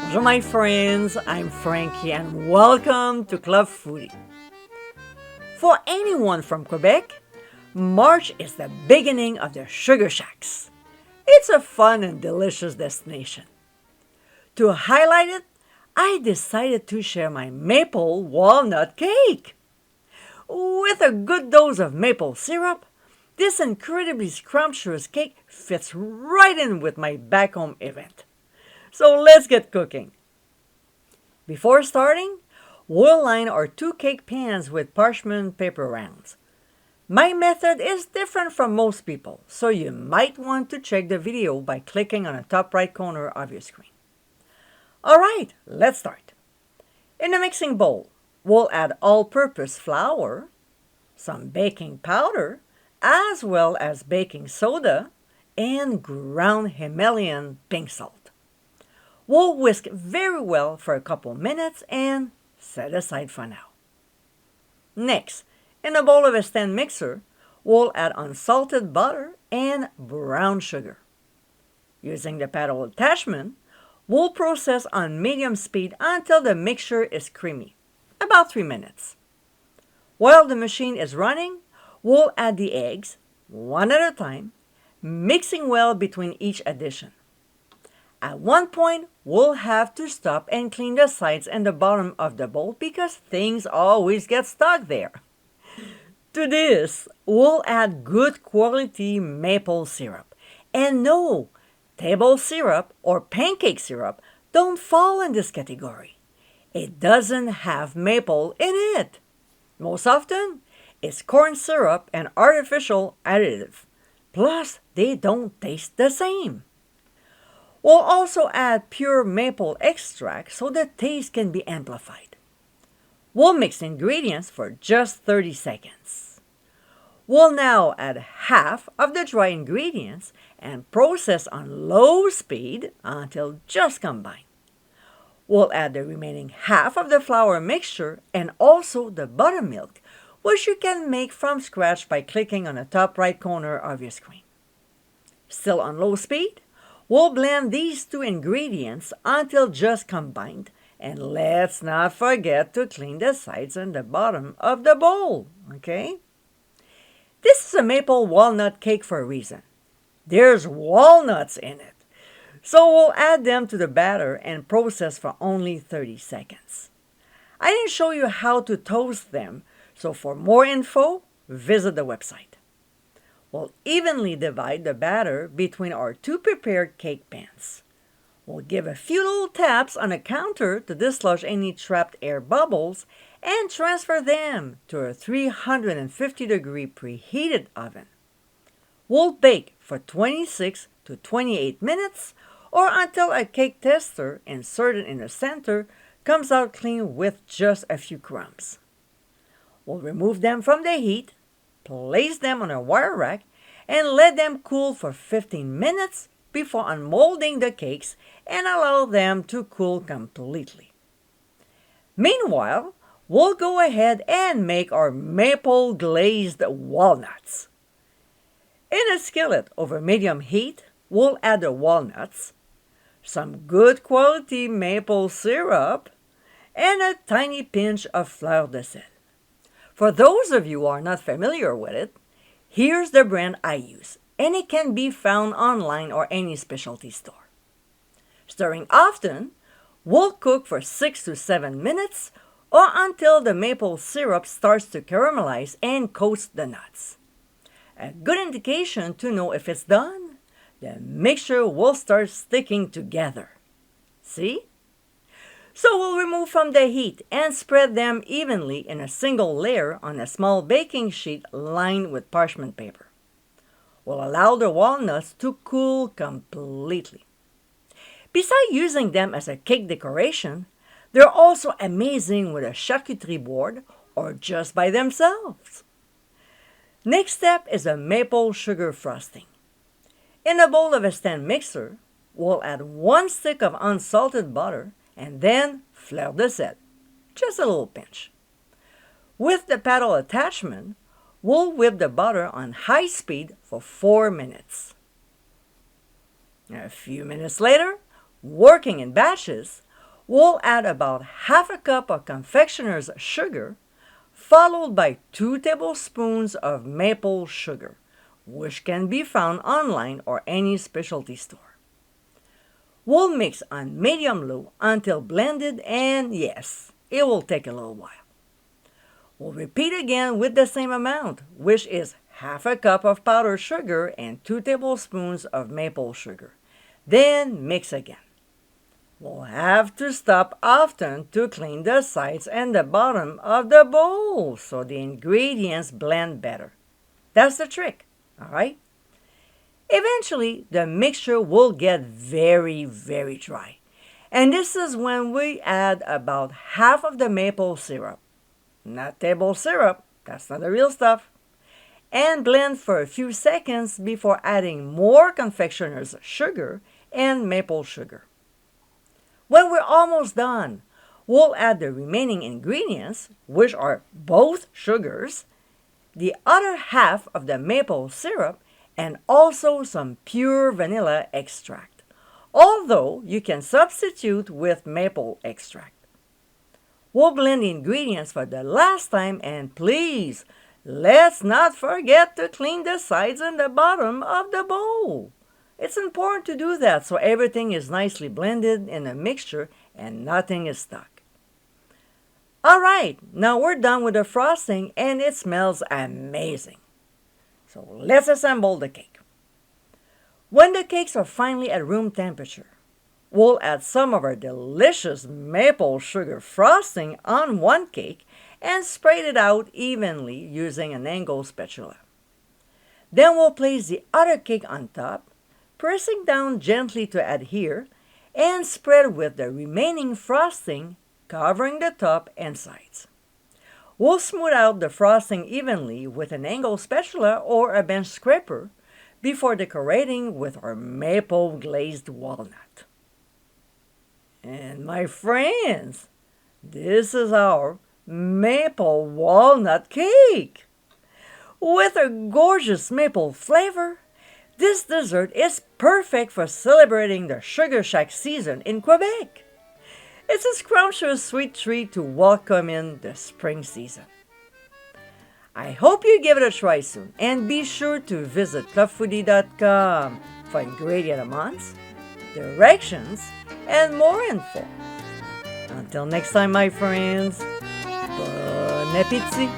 Bonjour, my friends. I'm Frankie, and welcome to Club Foodie. For anyone from Quebec, March is the beginning of the Sugar Shacks. It's a fun and delicious destination. To highlight it, I decided to share my maple walnut cake. With a good dose of maple syrup, this incredibly scrumptious cake fits right in with my back home event. So let's get cooking. Before starting, we'll line our two cake pans with parchment paper rounds. My method is different from most people, so you might want to check the video by clicking on the top right corner of your screen. Alright, let's start. In a mixing bowl, we'll add all-purpose flour, some baking powder, as well as baking soda, and ground Himalayan pink salt. We'll whisk very well for a couple minutes and set aside for now. Next, in a bowl of a stand mixer, we'll add unsalted butter and brown sugar. Using the paddle attachment, we'll process on medium speed until the mixture is creamy, about 3 minutes. While the machine is running, we'll add the eggs, one at a time, mixing well between each addition. At one point, we'll have to stop and clean the sides and the bottom of the bowl because things always get stuck there. To this, we'll add good quality maple syrup. And no, table syrup or pancake syrup don't fall in this category. It doesn't have maple in it. Most often, it's corn syrup and artificial additive. Plus, they don't taste the same. We'll also add pure maple extract so the taste can be amplified. We'll mix ingredients for just 30 seconds. We'll now add half of the dry ingredients and process on low speed until just combined. We'll add the remaining half of the flour mixture and also the buttermilk, which you can make from scratch by clicking on the top right corner of your screen. Still on low speed, we'll blend these two ingredients until just combined, and let's not forget to clean the sides and the bottom of the bowl, okay? This is a maple walnut cake for a reason. There's walnuts in it. So we'll add them to the batter and process for only 30 seconds. I didn't show you how to toast them, so for more info, visit the website. We'll evenly divide the batter between our two prepared cake pans. We'll give a few little taps on the counter to dislodge any trapped air bubbles and transfer them to a 350-degree preheated oven. We'll bake for 26 to 28 minutes or until a cake tester inserted in the center comes out clean with just a few crumbs. We'll remove them from the heat, place them on a wire rack, and let them cool for 15 minutes before unmolding the cakes and allow them to cool completely. Meanwhile, we'll go ahead and make our maple glazed walnuts. In a skillet over medium heat, we'll add the walnuts, some good quality maple syrup, and a tiny pinch of fleur de sel. For those of you who are not familiar with it, here's the brand I use, and it can be found online or any specialty store. Stirring often, we'll cook for 6 to 7 minutes or until the maple syrup starts to caramelize and coats the nuts. A good indication to know if it's done, the mixture will start sticking together. See? So we'll remove from the heat and spread them evenly in a single layer on a small baking sheet lined with parchment paper. We'll allow the walnuts to cool completely. Besides using them as a cake decoration, they're also amazing with a charcuterie board or just by themselves. Next step is a maple sugar frosting. In a bowl of a stand mixer, we'll add 1 stick of unsalted butter and then fleur de sel, just a little pinch. With the paddle attachment, we'll whip the butter on high speed for 4 minutes. A few minutes later, working in batches, We'll add about half a cup of confectioner's sugar, followed by 2 tablespoons of maple sugar, which can be found online or any specialty store. We'll mix on medium-low until blended, and yes, it will take a little while. We'll repeat again with the same amount, which is half a cup of powdered sugar and 2 tablespoons of maple sugar. Then mix again. We'll have to stop often to clean the sides and the bottom of the bowl so the ingredients blend better. That's the trick, all right? Eventually, the mixture will get very, very dry. And this is when we add about half of the maple syrup. Not table syrup, that's not the real stuff. And blend for a few seconds before adding more confectioner's sugar and maple sugar. When we're almost done, we'll add the remaining ingredients, which are both sugars, the other half of the maple syrup, and also some pure vanilla extract, although you can substitute with maple extract. We'll blend the ingredients for the last time, and please, let's not forget to clean the sides and the bottom of the bowl. It's important to do that so everything is nicely blended in a mixture and nothing is stuck. Alright, now we're done with the frosting and it smells amazing. So let's assemble the cake. When the cakes are finally at room temperature, we'll add some of our delicious maple sugar frosting on one cake and spread it out evenly using an angled spatula. Then we'll place the other cake on top, pressing down gently to adhere, and spread with the remaining frosting, covering the top and sides. We'll smooth out the frosting evenly with an angled spatula or a bench scraper before decorating with our maple glazed walnut. And my friends, this is our maple walnut cake. With a gorgeous maple flavor, this dessert is perfect for celebrating the Sugar Shack season in Quebec. It's a scrumptious sweet treat to welcome in the spring season. I hope you give it a try soon, and be sure to visit clubfoodie.com for ingredient amounts, directions, and more info. Until next time, my friends, bon appétit!